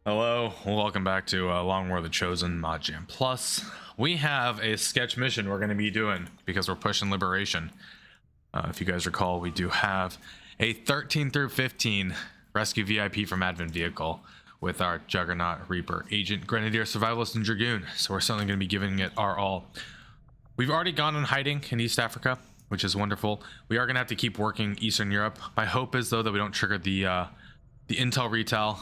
Hello, welcome back to Long War of the Chosen Mod Jam Plus. We have a sketch mission we're going to be doing because we're pushing Liberation. If you guys recall, we do have a 13 through 15 rescue VIP from Advent Vehicle with our Juggernaut, Reaper, Agent, Grenadier, Survivalist, and Dragoon. So we're certainly going to be giving it our all. We've already gone on hiding in East Africa, which is wonderful. We are going to have to keep working Eastern Europe. My hope is, though, that we don't trigger the intel retail.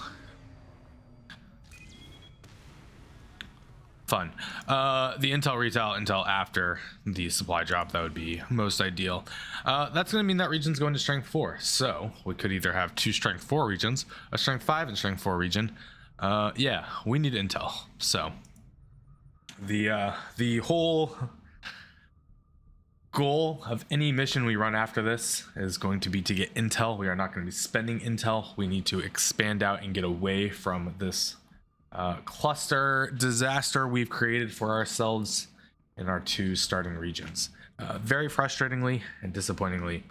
Fun. The intel retail until after the supply drop, that would be most ideal. That's going to mean that region's going to strength 4. So we could either have 2 strength 4 regions, a strength 5 and strength 4 region. Yeah, we need intel. So the whole goal of any mission we run after this is going to be to get intel. We are not going to be spending intel. We need to expand out and get away from this cluster disaster we've created for ourselves in our 2 starting regions. Very frustratingly and disappointingly,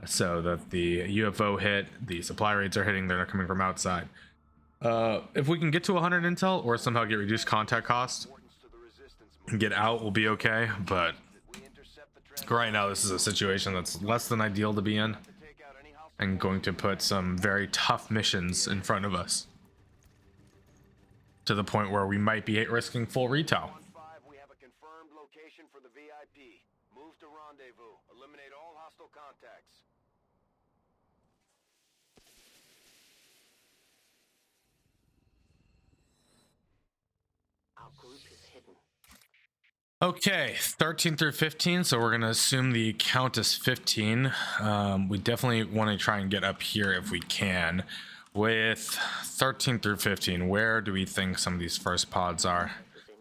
so that the UFO hit, the supply rates are hitting, they're not coming from outside. If we can get to 100 intel or somehow get reduced contact cost and get out, we'll be okay, but right now this is a situation that's less than ideal to be in and going to put some very tough missions in front of us, to the point where we might be risking full retail. We have a confirmed location for the VIP. Move to rendezvous. Eliminate all hostile contacts. Our group is hidden. Okay, 13 through 15, so we're gonna assume the count is 15. We definitely want to try and get up here if we can. With 13 through 15, where do we think some of these first pods are?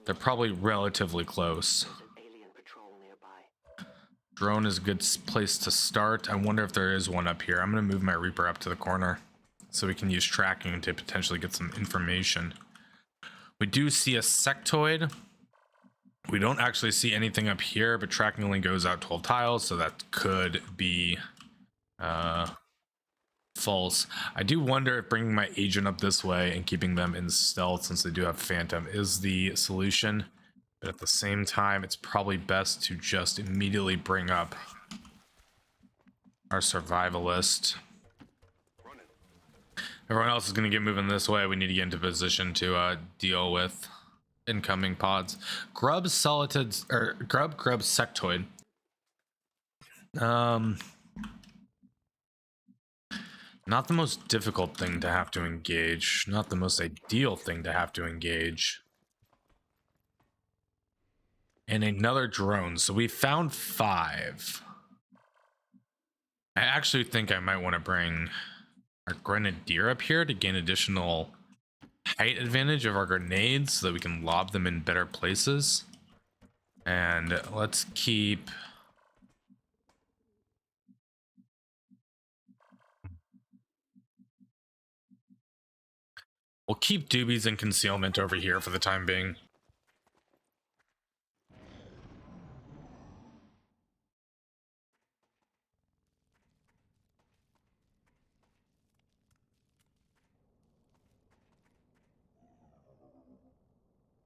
They're probably relatively close. Alien patrol nearby. Drone is a good place to start. I wonder if there is one up here. I'm going to move my Reaper up to the corner so we can use tracking to potentially get some information. We do see a sectoid. We don't actually see anything up here, but tracking only goes out 12 tiles, so that could be false. I do wonder if bringing my agent up this way and keeping them in stealth, since they do have phantom, is the solution. But at the same time, it's probably best to just immediately bring up our survivalist. Everyone else is going to get moving this way. We need to get into position to deal with incoming pods. Grub solitude, or grub sectoid. Not the most difficult thing to have to engage. Not the most ideal thing to have to engage. And another drone. So we found 5. I actually think I might want to bring our Grenadier up here to gain additional height advantage of our grenades so that we can lob them in better places. And let's keep... We'll keep doobies in concealment over here for the time being.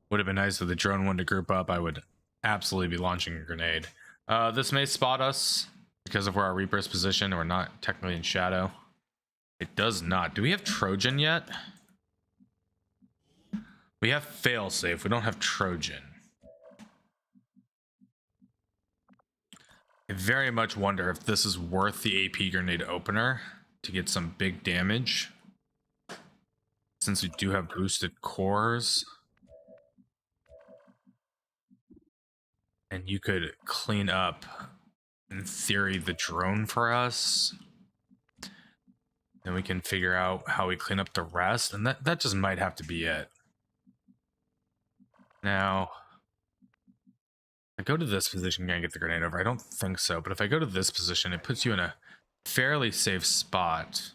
Would have been nice if the drone wanted to group up. I would absolutely be launching a grenade. This may spot us because of where our Reaper's position. We're not technically in shadow. It does not. Do we have Trojan yet? We have failsafe. We don't have Trojan. I very much wonder if this is worth the AP grenade opener to get some big damage, since we do have boosted cores. And you could clean up, in theory, the drone for us. Then we can figure out how we clean up the rest. And that just might have to be it. Now, if I go to this position, can I get the grenade over? I don't think so. But if I go to this position, it puts you in a fairly safe spot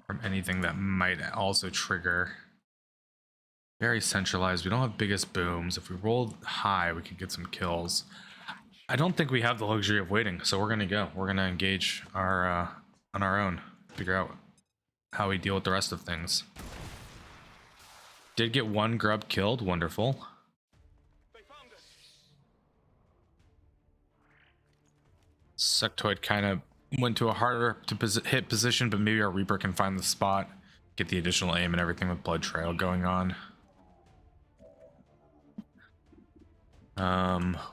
from anything that might also trigger. Very centralized. We don't have biggest booms. If we rolled high, we could get some kills. I don't think we have the luxury of waiting, so we're gonna go. We're gonna engage our on our own. Figure out how we deal with the rest of things. Did get one grub killed. Wonderful. Sectoid kind of went to a harder to hit position, but maybe our Reaper can find the spot, get the additional aim and everything with Blood Trail going on.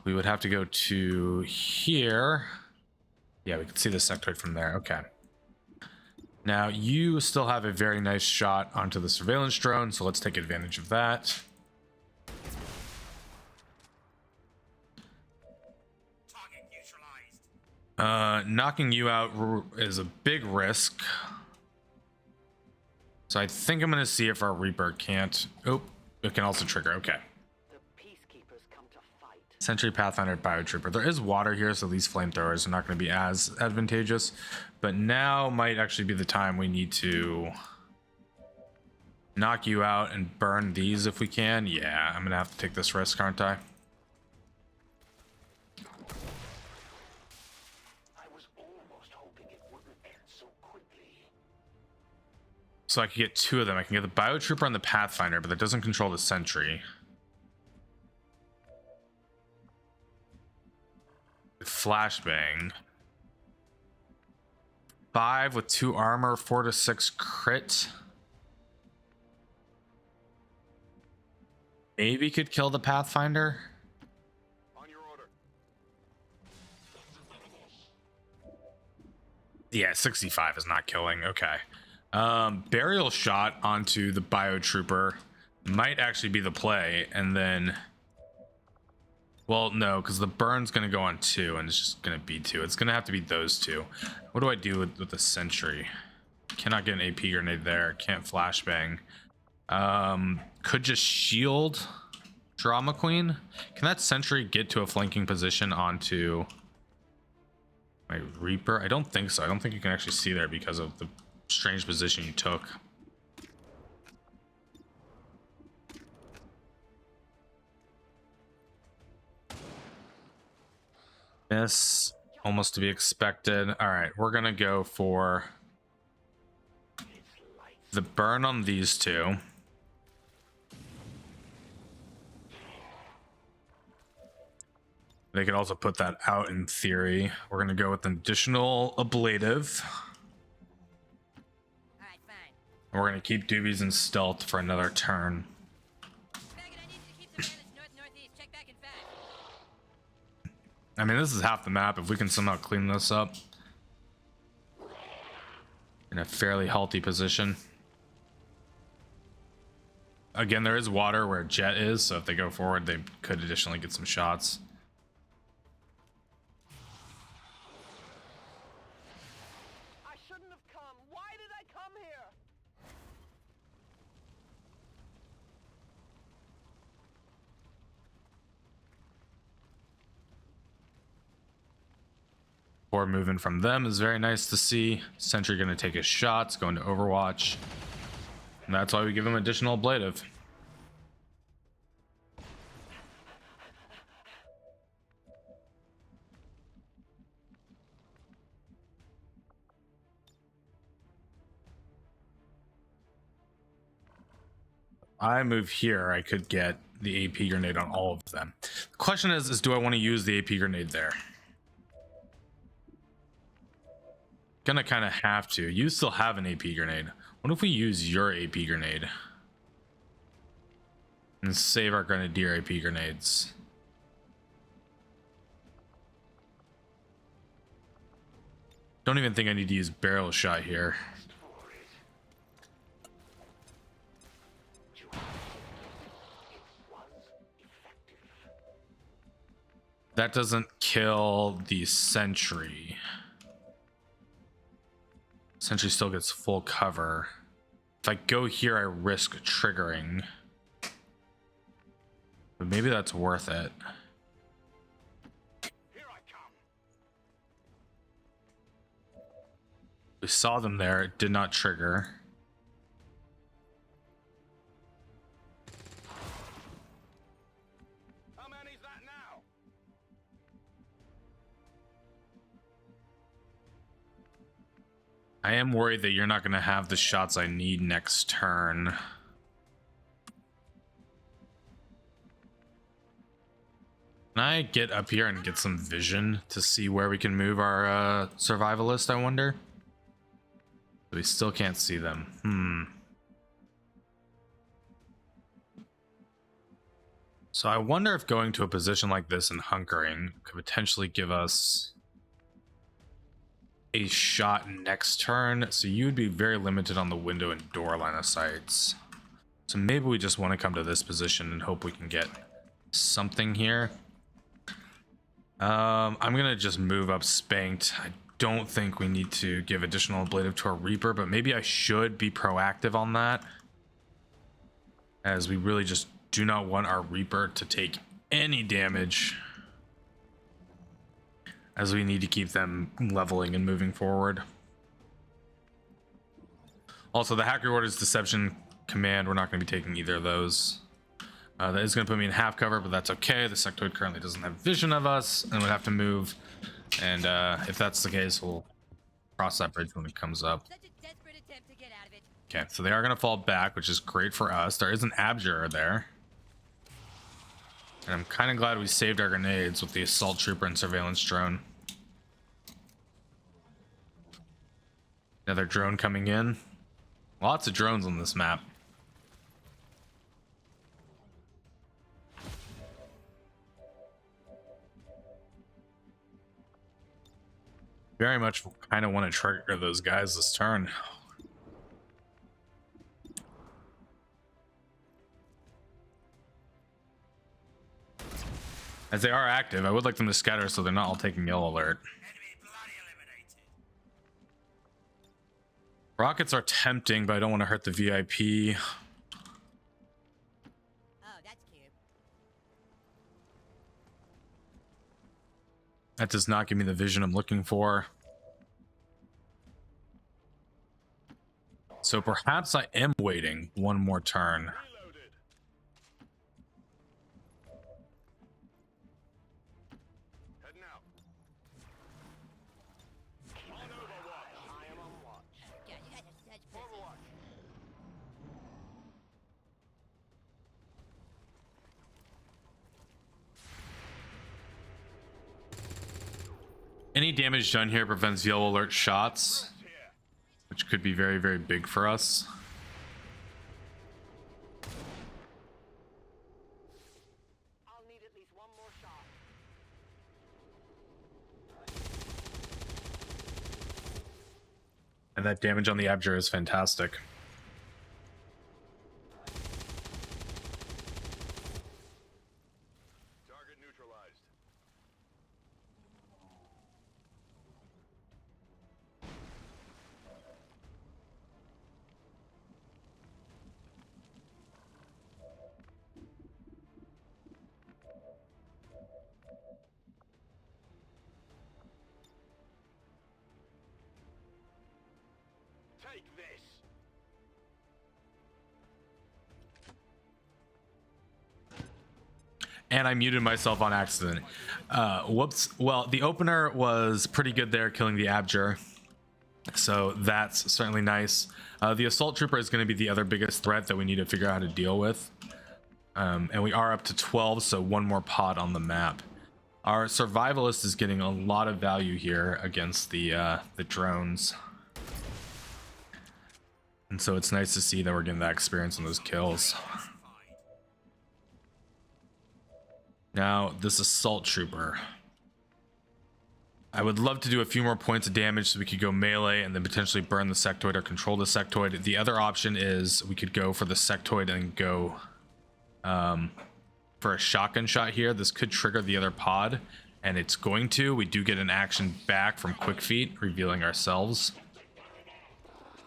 We would have to go to here. Yeah, we can see the sectoid from there. Okay. Now you still have a very nice shot onto the surveillance drone, so let's take advantage of that. Knocking you out is a big risk. So I think I'm going to see if our Reaper can't. Oh, it can also trigger. Okay. The peacekeepers come to fight. Sentry, Pathfinder, Biotrooper. There is water here, so these flamethrowers are not going to be as advantageous. But now might actually be the time we need to knock you out and burn these if we can. Yeah, I'm going to have to take this risk, aren't I? So I could get two of them. I can get the Biotrooper and the Pathfinder, but that doesn't control the Sentry. Flashbang. 5 with 2 armor, 4 to 6 crit. Maybe could kill the Pathfinder. On your order. Yeah, 65 is not killing. Okay. Burial shot onto the Biotrooper might actually be the play, and then, well, no, because the burn's gonna go on 2 and it's just gonna be 2. It's gonna have to be those two. What do I do with the Sentry? Cannot get an AP grenade there. Can't flashbang. Could just shield Drama Queen. Can that Sentry get to a flanking position onto my Reaper? I don't think so. I don't think you can actually see there because of the strange position you took. Miss, almost to be expected. All right, we're gonna go for the burn on these two. They could also put that out in theory. We're gonna go with an additional ablative. And we're gonna keep doobies in stealth for another turn. I mean, this is half the map. If we can somehow clean this up in a fairly healthy position. Again, there is water where Jet is, so if they go forward, they could additionally get some shots. I shouldn't have come. Why did I come here? Forward movement from them is very nice to see. Sentry going to take his shots, going to Overwatch. And that's why we give him additional ablative. I move here, I could get the AP grenade on all of them. The question is do I want to use the AP grenade there? Gonna kind of have to. You still have an AP grenade. What if we use your AP grenade and save our Grenadier AP grenades? Don't even think I need to use barrel shot here. That doesn't kill the Sentry. Sentry still gets full cover. If I go here, I risk triggering. But maybe that's worth it. Here I come. We saw them there. It did not trigger. How many's that now? I am worried that you're not going to have the shots I need next turn. Can I get up here and get some vision to see where we can move our survivalist, I wonder? We still can't see them. So I wonder if going to a position like this and hunkering could potentially give us a shot next turn. So you'd be very limited on the window and door line of sights. So maybe we just want to come to this position and hope we can get something here. I'm gonna just move up spanked. I don't think we need to give additional ablative to our Reaper, but maybe I should be proactive on that, as we really just do not want our Reaper to take any damage, as we need to keep them leveling and moving forward. Also, the Hacker Orders Deception command, we're not going to be taking either of those. That is going to put me in half cover, but that's okay. The sectoid currently doesn't have vision of us and would have to move. And if that's the case, we'll cross that bridge when it comes up. Okay, so they are going to fall back, which is great for us. There is an Abjurer there. And I'm kind of glad we saved our grenades with the Assault Trooper and Surveillance Drone. Another drone coming in. Lots of drones on this map. Very much kind of want to trigger those guys this turn. As they are active, I would like them to scatter so they're not all taking yellow alert. Rockets are tempting, but I don't want to hurt the VIP. That does not give me the vision I'm looking for. So perhaps I am waiting one more turn. Heading out. On Overwatch. I am on watch. Overwatch. Any damage done here prevents yellow alert shots, which could be very, very big for us. I'll need at least one more shot. And that damage on the Abjurer is fantastic. Target neutralized. Take this. And I muted myself on accident. Whoops. Well, the opener was pretty good there, killing the Abjurer. So that's certainly nice. The Assault Trooper is going to be the other biggest threat that we need to figure out how to deal with. And we are up to 12, so one more pod on the map. Our Survivalist is getting a lot of value here against the drones. And so it's nice to see that we're getting that experience on those kills. Now, this Assault Trooper. I would love to do a few more points of damage so we could go melee and then potentially burn the sectoid or control the sectoid. The other option is we could go for the sectoid and go for a shotgun shot here. This could trigger the other pod, and it's going to. We do get an action back from Quick Feet, revealing ourselves.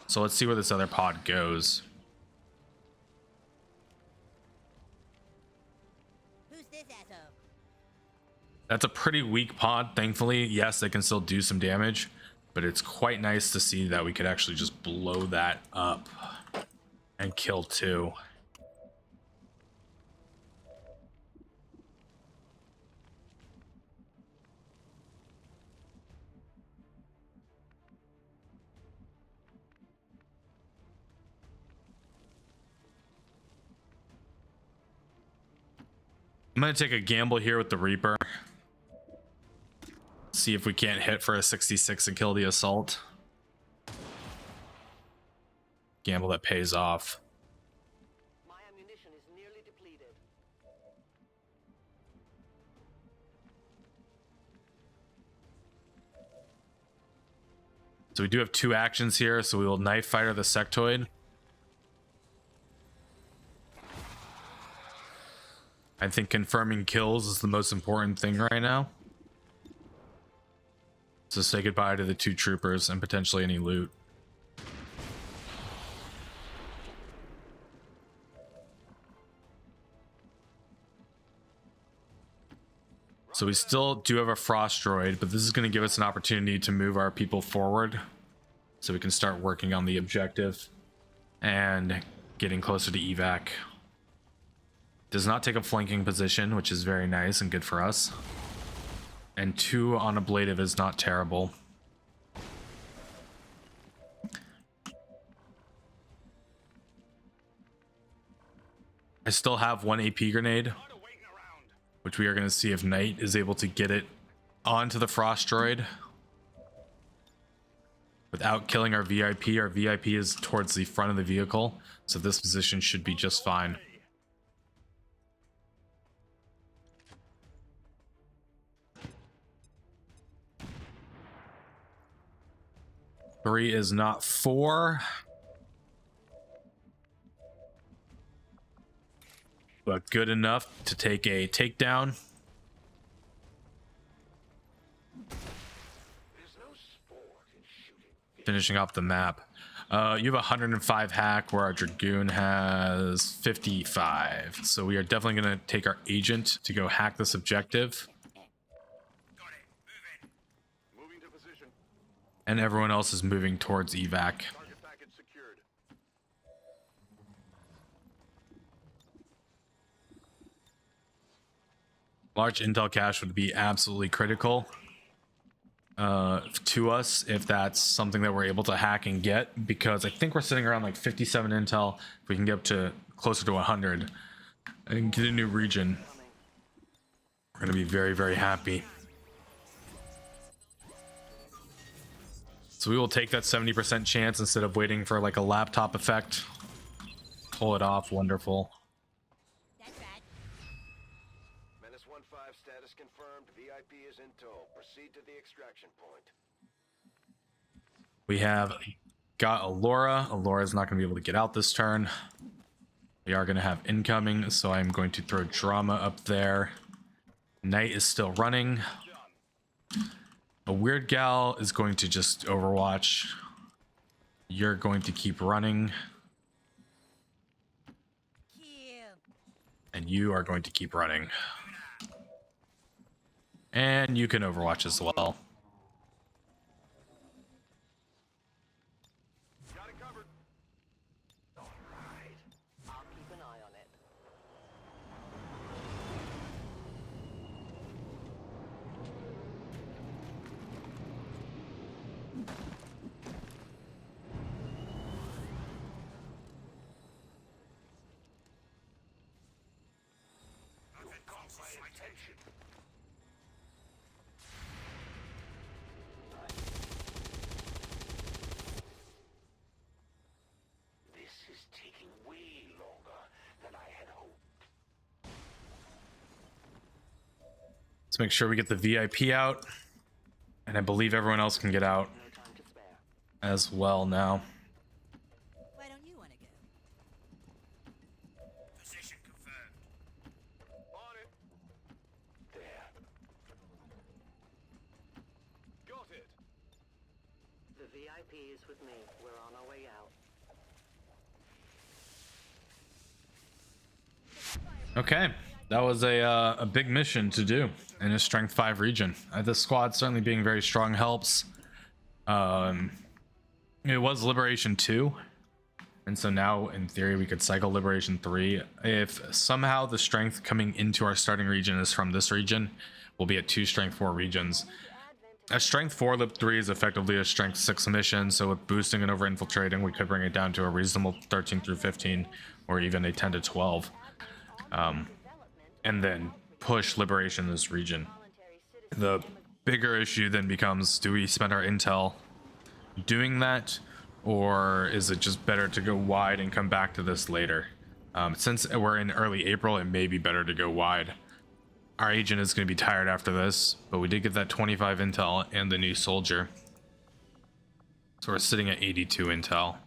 So let's see where this other pod goes. Who's this asshole? That's a pretty weak pod, thankfully. Yes, they can still do some damage, but it's quite nice to see that we could actually just blow that up and kill two. I'm gonna take a gamble here with the Reaper. See if we can't hit for a 66 and kill the assault. Gamble that pays off. My ammunition is nearly depleted. So we do have 2 actions here, so we will knife fighter the sectoid. I think confirming kills is the most important thing right now. So say goodbye to the 2 troopers and potentially any loot. So we still do have a frost droid, but this is going to give us an opportunity to move our people forward so we can start working on the objective and getting closer to evac. Does not take a flanking position, which is very nice and good for us. And 2 on ablative is not terrible. I still have 1 AP grenade, which we are going to see if Knight is able to get it onto the frost droid without killing our VIP. Our VIP is towards the front of the vehicle, so this position should be just fine. Three is not 4. But good enough to take a takedown. Finishing off the map. You have 105 hack where our Dragoon has 55. So we are definitely going to take our agent to go hack this objective. Moving to position. And everyone else is moving towards evac. Target package secured. Large intel cache would be absolutely critical to us if that's something that we're able to hack and get, because I think we're sitting around like 57 intel. If we can get up to closer to 100 and get a new region, we're going to be very, very happy. So we will take that 70% chance instead of waiting for like a laptop effect. Pull it off. Wonderful. Menace 1-5 status confirmed. VIP is in tow. Proceed to the extraction point. We have got Allura. Allura is not going to be able to get out this turn. We are going to have incoming, so I'm going to throw drama up there. Knight is still running. A weird gal is going to just overwatch. You're going to keep running. And you are going to keep running. And you can overwatch as well. Got it covered. All right. I'll keep an eye on it. This is taking way longer than I had hoped. Let's make sure we get the VIP out. And I believe everyone else can get out No time to spare. as well now. Why don't you want to go? Position confirmed. On it. There. Got it. The VIP is with me. We're on our way out. Okay, that was a big mission to do in a strength 5 region. This squad certainly being very strong helps. It was Liberation 2, and so now in theory we could cycle Liberation 3. If somehow the strength coming into our starting region is from this region, we'll be at 2 strength 4 regions. A strength 4 lib 3 is effectively a strength 6 mission, so with boosting and over infiltrating we could bring it down to a reasonable 13 through 15 or even a 10 to 12. And then push liberation in this region. The bigger issue then becomes, do we spend our intel doing that, or is it just better to go wide and come back to this later? Since we're in early April, it may be better to go wide. Our agent is going to be tired after this, but we did get that 25 intel and the new soldier. So we're sitting at 82 intel.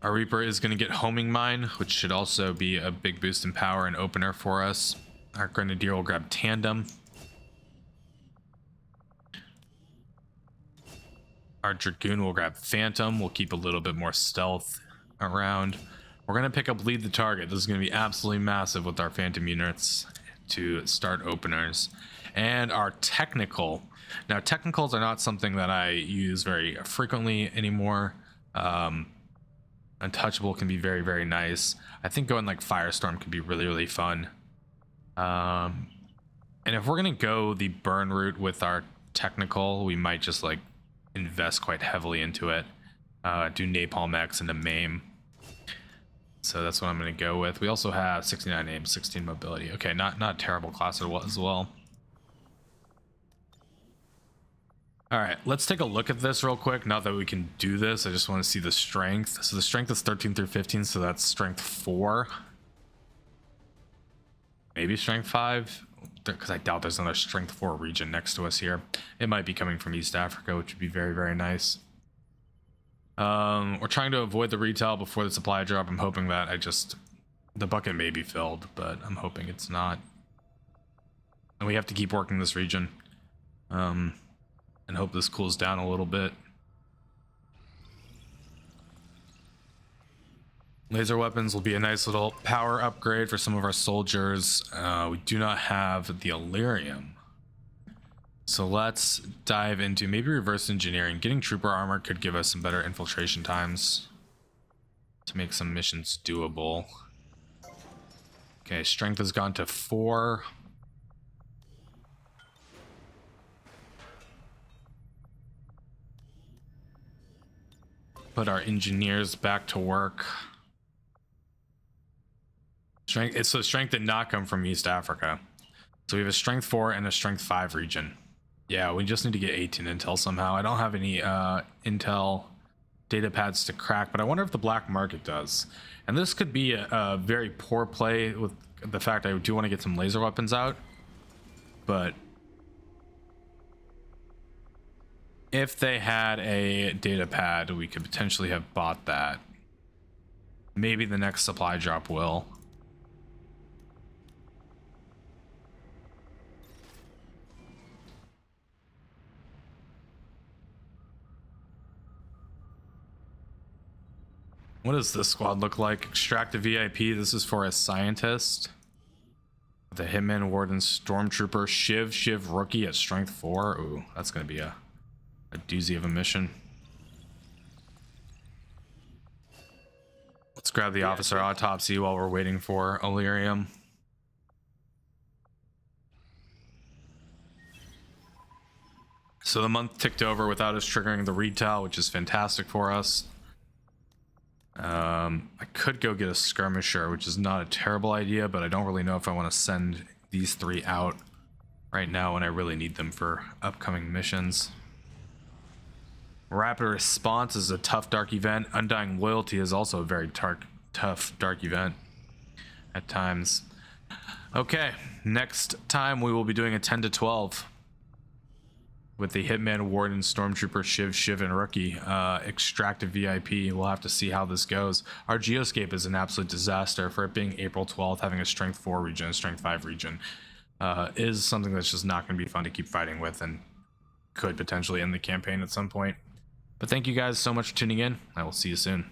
Our Reaper is going to get homing mine, which should also be a big boost in power and opener for us. Our Grenadier will grab tandem. Our Dragoon will grab phantom. We'll keep a little bit more stealth around. We're going to pick up lead the target. This is going to be absolutely massive with our phantom units to start openers. And our technical. Now, technicals are not something that I use very frequently anymore. Untouchable can be very, very nice. I think going like Firestorm could be really, really fun. And if we're going to go the burn route with our technical, we might just like invest quite heavily into it. Do Napalm X and a MAME. So that's what I'm going to go with. We also have 69 aim, 16 mobility. Okay, not terrible class as well. All right, let's take a look at this real quick. Not that we can do this, I just want to see the strength. So the strength is 13 through 15, so that's strength 4. Maybe strength 5, because I doubt there's another strength 4 region next to us here. It might be coming from East Africa, which would be very, very nice. We're trying to avoid the retail before the supply drop. I'm hoping that the bucket may be filled, but I'm hoping it's not. And we have to keep working this region. And hope this cools down a little bit. Laser weapons will be a nice little power upgrade for some of our soldiers. We do not have the Illyrium. So let's dive into maybe reverse engineering. Getting trooper armor could give us some better infiltration times to make some missions doable. Okay, strength has gone to 4. Put our engineers back to work. Strength, it's the strength did not come from East Africa. So we have a strength 4 and a strength 5 region. Yeah, we just need to get 18 intel somehow. I don't have any intel data pads to crack, but I wonder if the black market does. And this could be a very poor play with the fact I do want to get some laser weapons out. But if they had a data pad, we could potentially have bought that. Maybe the next supply drop will. What does this squad look like? Extract a VIP. This is for a scientist. The Hitman, Warden, Stormtrooper, Shiv rookie at strength 4. Ooh, that's going to be a doozy of a mission. Let's grab the officer autopsy while we're waiting for Illyrium. So the month ticked over without us triggering the retail, which is fantastic for us. I could go get a skirmisher, which is not a terrible idea, but I don't really know if I want to send these 3 out right now when I really need them for upcoming missions. Rapid Response is a tough dark event. Undying Loyalty is also a very tough dark event at times. Okay, next time we will be doing a 10 to 12 with the Hitman, Warden, Stormtrooper, Shiv, and Rookie. Extract a VIP. We'll have to see how this goes. Our Geoscape is an absolute disaster for it being April 12th, having a strength 4 region, a strength 5 region. Is something that's just not going to be fun to keep fighting with and could potentially end the campaign at some point. But thank you guys so much for tuning in. I will see you soon.